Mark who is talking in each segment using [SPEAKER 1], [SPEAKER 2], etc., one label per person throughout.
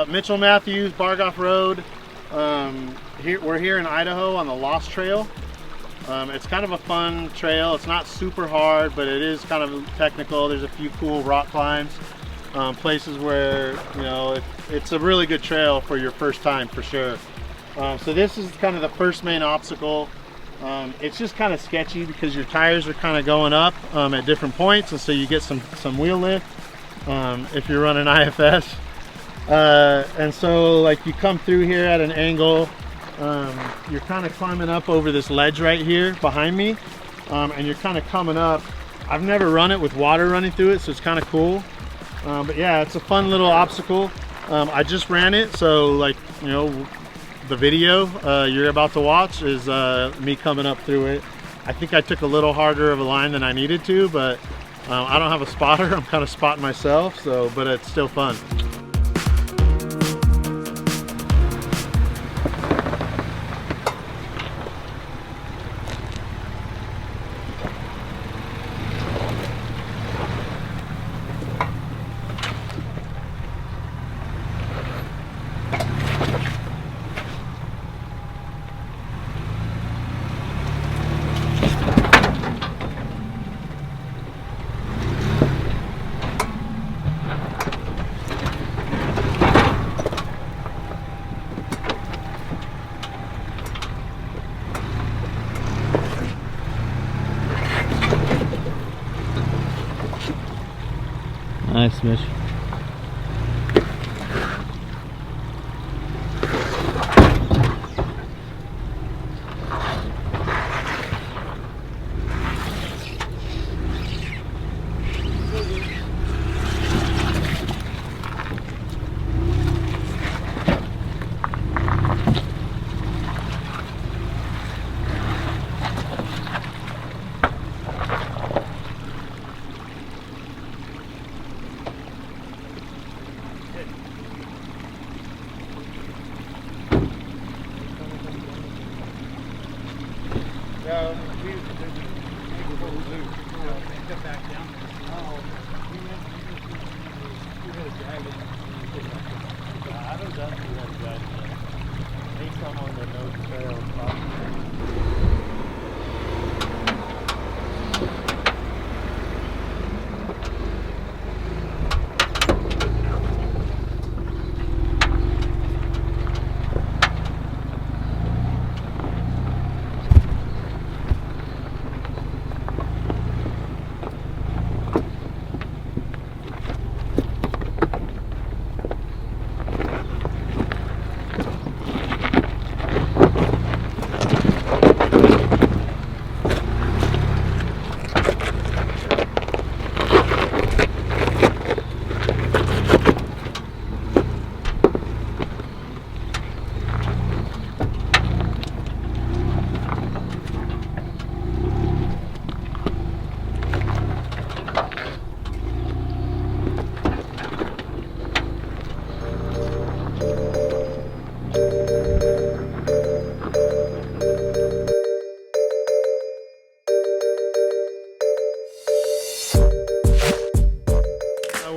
[SPEAKER 1] Mitchell Matthews, Bargoff Road. We're here in Idaho on the Lost Trail. It's kind of a fun trail. It's not super hard, but it is kind of technical. There's a few cool rock climbs, places where, you know, it's a really good trail for your first time for sure. So this is kind of the first main obstacle. It's just kind of sketchy because your tires are kind of going up at different points, and so you get some wheel lift if you're running IFS. And so like you come through here at an angle. You're kind of climbing up over this ledge right here behind me, and you're kind of coming up. I've never run it with water running through it, so it's kind of cool. But yeah, it's a fun little obstacle. I just ran it, so like, you know, the video you're about to watch is me coming up through it. I think I took a little harder of a line than I needed to, but I don't have a spotter. I'm kind of spotting myself, so but it's still fun.
[SPEAKER 2] Nice, Mitch.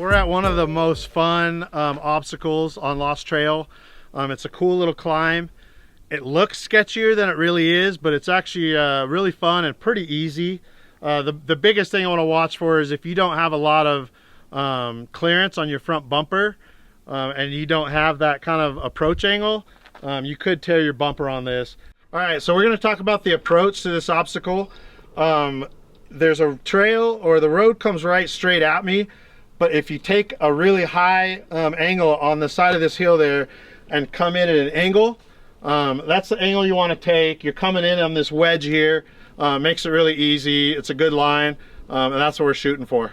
[SPEAKER 2] We're at one of the most fun obstacles on Lost Trail. It's a cool little climb. It looks sketchier than it really is, but it's actually really fun and pretty easy. The biggest thing I want to watch for is if you don't have a lot of clearance on your front bumper and you don't have that kind of approach angle, you could tear your bumper on this. All right, so we're going to talk about the approach to this obstacle. There's a trail, or the road comes right straight at me, but if you take a really high angle on the side of this hill there and come in at an angle, that's the angle you want to take. You're coming in on this wedge here, makes it really easy. It's a good line, and that's what we're shooting for.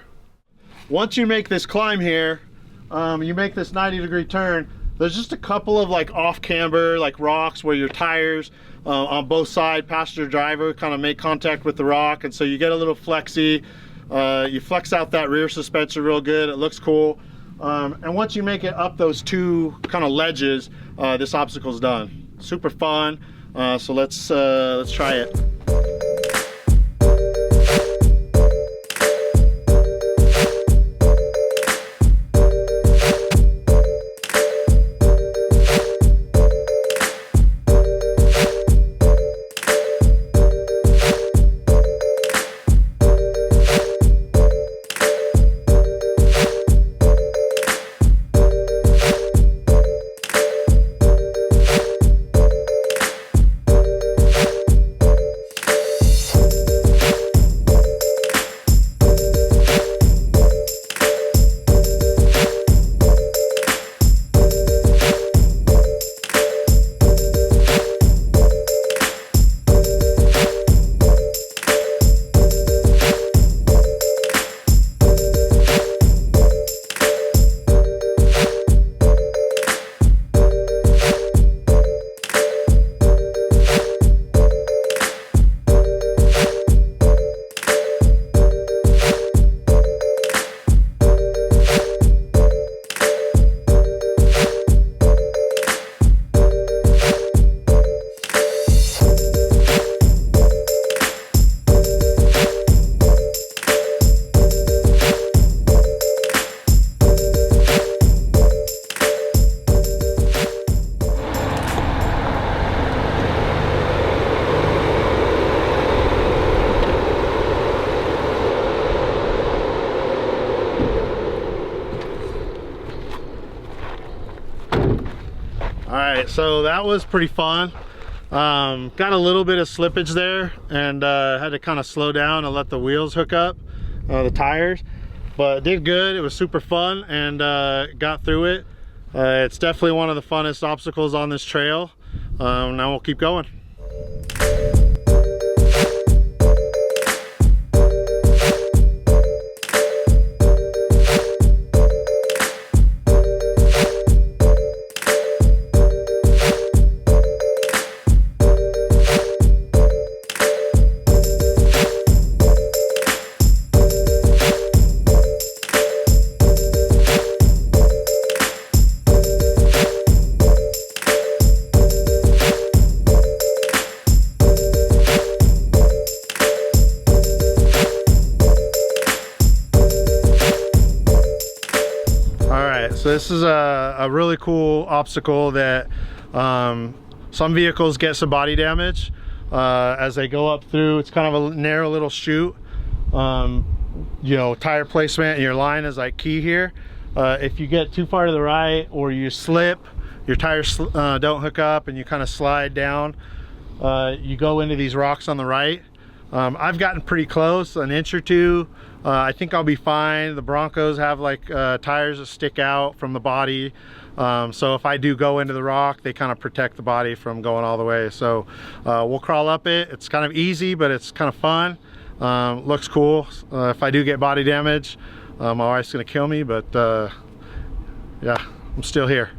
[SPEAKER 2] Once you make this climb here, you make this 90-degree turn, there's just a couple of like off camber, like rocks where your tires on both sides, passenger driver, kind of make contact with the rock, and so you get a little flexy. You flex out that rear suspension real good. It looks cool. And once you make it up those two kind of ledges, this obstacle's done. Super fun. So let's try it. right, so that was pretty fun. Got a little bit of slippage there, and had to kind of slow down and let the wheels hook up, the tires, but did good. It was super fun, and got through it. It's definitely one of the funnest obstacles on this trail. Now we'll keep going. So this is a really cool obstacle that some vehicles get some body damage as they go up through. It's kind of a narrow little chute. You know, tire placement in your line is like key here. If you get too far to the right or you slip, your tires don't hook up and you kind of slide down, you go into these rocks on the right. I've gotten pretty close, an inch or two. I think I'll be fine. The Broncos have like tires that stick out from the body. So if I do go into the rock, they kind of protect the body from going all the way. So we'll crawl up it. It's kind of easy, but it's kind of fun. Looks cool. If I do get body damage, my wife's gonna kill me, but yeah, I'm still here.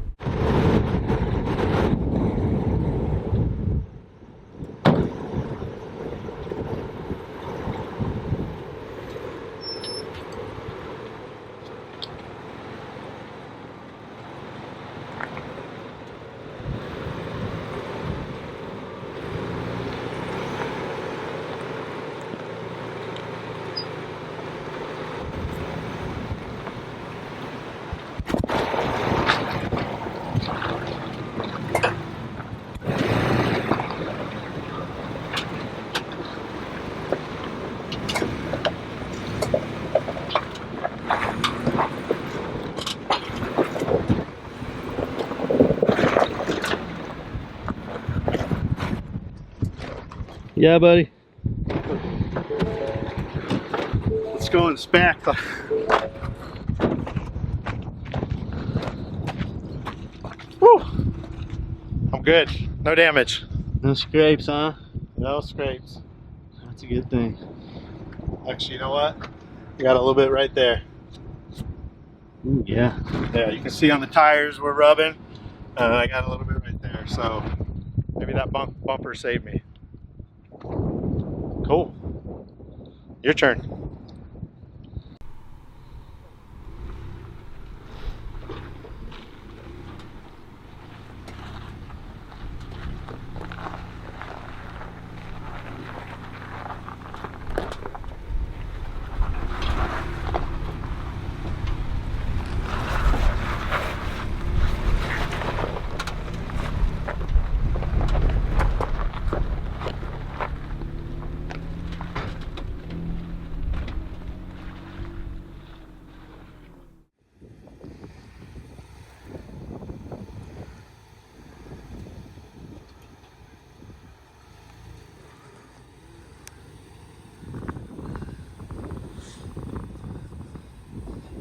[SPEAKER 3] Yeah, buddy.
[SPEAKER 2] Let's go and spec. Woo! I'm good. No damage.
[SPEAKER 3] No scrapes, huh?
[SPEAKER 2] No scrapes.
[SPEAKER 3] That's a good thing.
[SPEAKER 2] Actually, you know what? I got a little bit right there.
[SPEAKER 3] Ooh, yeah.
[SPEAKER 2] Yeah, you can see on the tires we're rubbing. I got a little bit right there, so maybe that bumper saved me. Cool. Your turn.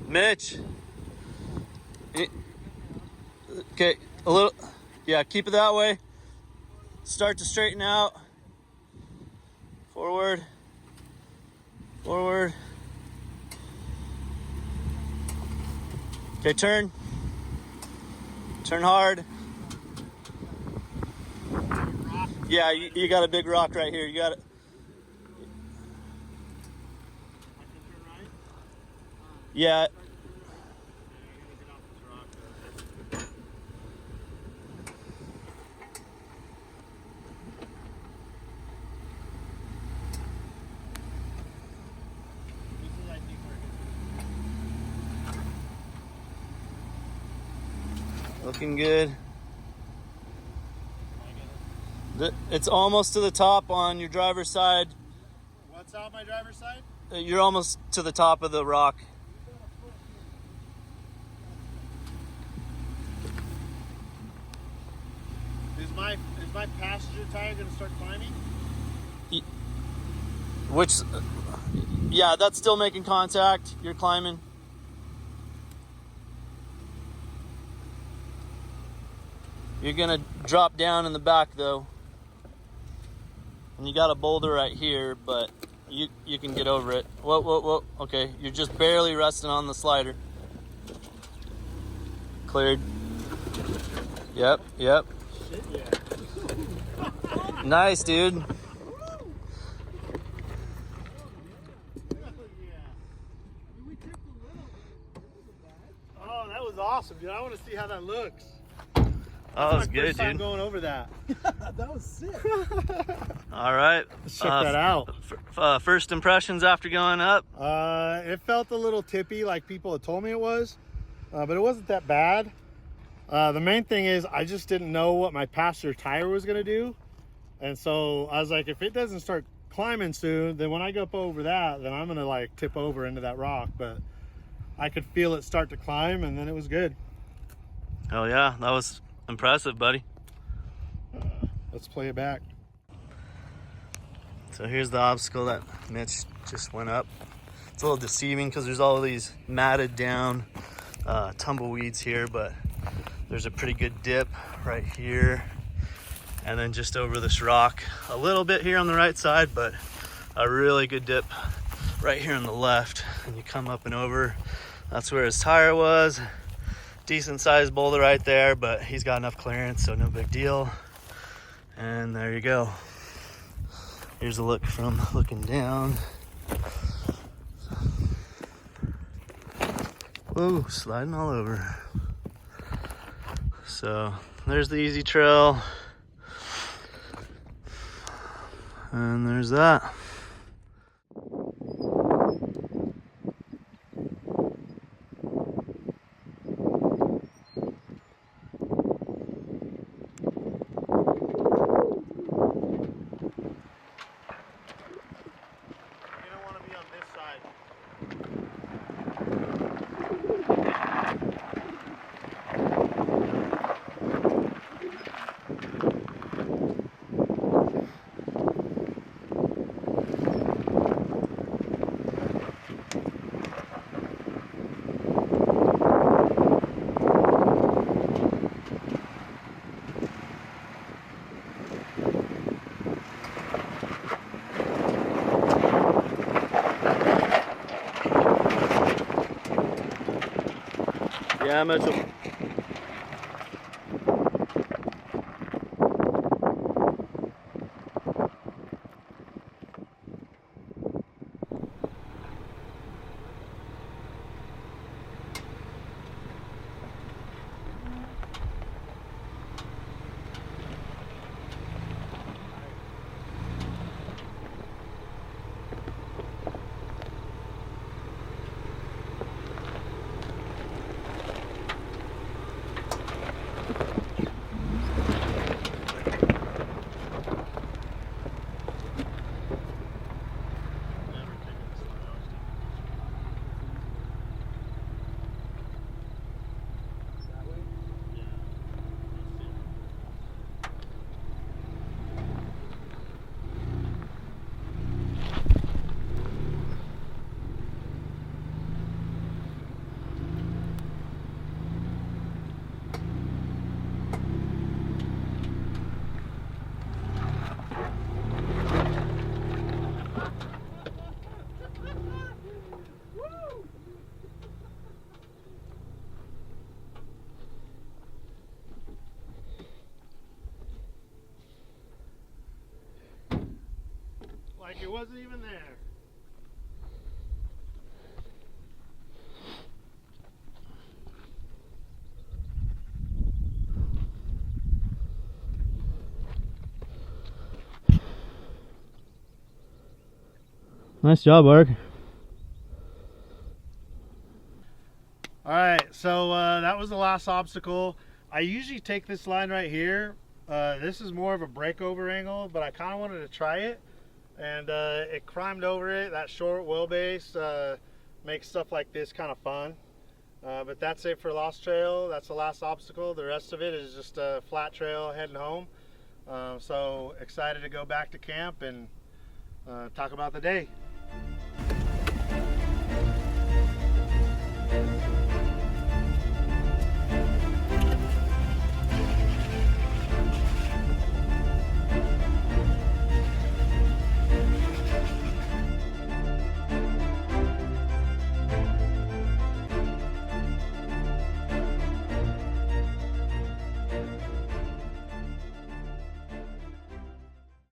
[SPEAKER 3] Mitch. Okay, a little. Yeah, keep it that way. Start to straighten out. Forward. Forward. Okay, turn. Turn hard. Yeah, you got a big rock right here. You got it. Yeah. Looking good. It's almost to the top on your driver's side.
[SPEAKER 2] What's on my driver's side?
[SPEAKER 3] You're almost to the top of the rock.
[SPEAKER 1] my passenger tire gonna start climbing?
[SPEAKER 3] Which, yeah, that's still making contact. You're climbing. You're gonna drop down in the back though. And you got a boulder right here, but you can get over it. Whoa, whoa, whoa. Okay, you're just barely resting on the slider. Cleared. Yep, yep.
[SPEAKER 1] Shit, yeah.
[SPEAKER 3] Nice, dude.
[SPEAKER 1] Oh, that was awesome, dude. I want to see how that looks.
[SPEAKER 3] That was
[SPEAKER 1] my
[SPEAKER 3] good,
[SPEAKER 1] first time
[SPEAKER 3] dude.
[SPEAKER 1] going over that.
[SPEAKER 4] That was sick.
[SPEAKER 3] All right.
[SPEAKER 1] Let's check that out.
[SPEAKER 3] First impressions after going up?
[SPEAKER 1] It felt a little tippy, like people had told me it was, but it wasn't that bad. The main thing is I just didn't know what my passenger tire was gonna do, and so I was like, if it doesn't start climbing soon, then when I go up over that, then I'm gonna like tip over into that rock. But I could feel it start to climb, and then it was good.
[SPEAKER 3] Oh yeah, that was impressive, buddy.
[SPEAKER 1] Let's play it back.
[SPEAKER 3] So here's the obstacle that Mitch just went up. It's a little deceiving because there's all these matted down tumbleweeds here, but there's a pretty good dip right here. And then just over this rock, a little bit here on the right side, but a really good dip right here on the left. And you come up and over, that's where his tire was. Decent sized boulder right there, but he's got enough clearance, so no big deal. And there you go. Here's a look from looking down. Whoa, sliding all over. So there's the easy trail. And there's that. Yeah, Mitchell.
[SPEAKER 1] Like it wasn't even there.
[SPEAKER 3] Nice job, Mark.
[SPEAKER 1] All right, so that was the last obstacle. I usually take this line right here. This is more of a breakover angle, but I kind of wanted to try it. And it climbed over it. That short wheelbase makes stuff like this kind of fun. But that's it for Lost Trail. That's the last obstacle. The rest of it is just a flat trail heading home.
[SPEAKER 2] So excited to go back to camp and talk about the day.